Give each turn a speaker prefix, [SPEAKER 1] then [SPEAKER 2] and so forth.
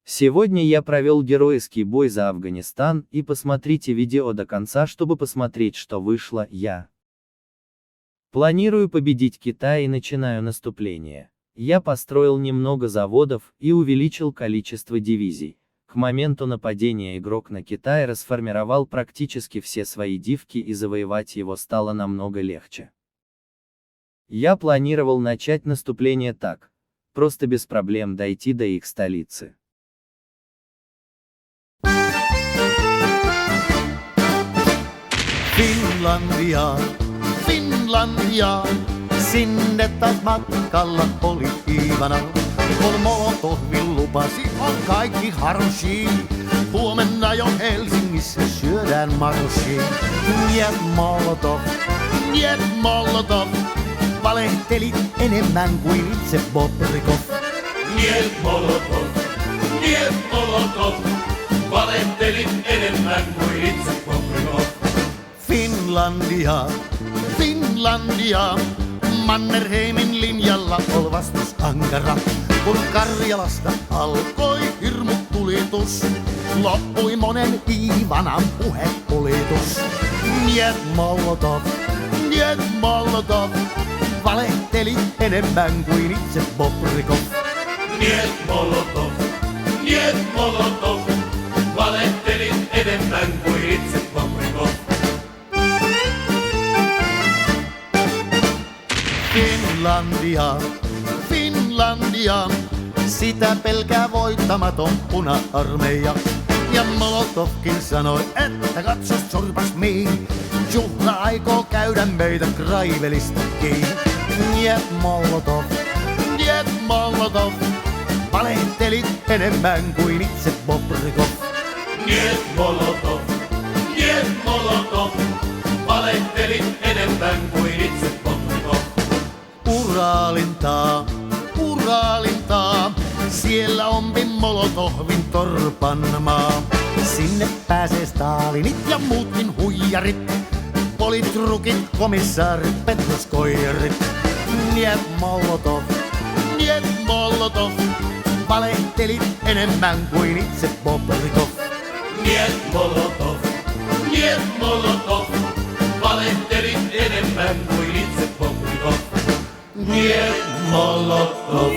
[SPEAKER 1] Сегодня я провел геройский бой за Афганистан, и посмотрите видео до конца, чтобы посмотреть, что вышло. Я планирую победить Китай и начинаю наступление. Я построил немного заводов и увеличил количество дивизий. К моменту нападения игрок на Китай расформировал практически все свои дивки, и завоевать его стало намного легче. Я планировал начать наступление так, просто без проблем дойти до их столицы.
[SPEAKER 2] Finlandia, Finlandia, sinne taas matkalla oli Iivana. Kun Molotovin lupasi, on kaikki harshi. Huomenna jo Helsingissä syödään marshi. Niet Molotov, valehtelit enemmän kuin itse Bobrikov.
[SPEAKER 3] Niet Molotov, valehtelit enemmän kuin itse Bobrikov.
[SPEAKER 2] Finlandia, Finlandia, Mannerheimin linjalla ol vastus ankara. Kun Karjalasta alkoi hirmutulitus, loppui monen Iivanan puhepulitus. Niet Molotov, valehteli enemmän kuin itse Bobrikov.
[SPEAKER 3] Niet Molotov, valehtelit enemmän kuin itse Bobrikov.
[SPEAKER 2] Finlandia, sitä pelkää voittamaton puna-armeija. Ja Molotovkin sanoi, että katsos sorpas mihin, juhla aikoo käydä meitä Kraivelista kiinni. Niet Molotov, valehtelit enemmän kuin itse Bobrikov.
[SPEAKER 3] Niet Molotov, valehtelit enemmän kuin itse Bobrikov.
[SPEAKER 2] Uraalintaa, siellä on Molotovin torpanmaa. Sinne pääsee Stalinit ja muutkin huijarit, politrukit, komissaarit, petroskoijarit. Niet Molotov, valehtelit enemmän kuin itse Bobrikov.
[SPEAKER 3] Niet Molotov, valehtelit enemmän kuin itse Bobrikov. Niet Molotov.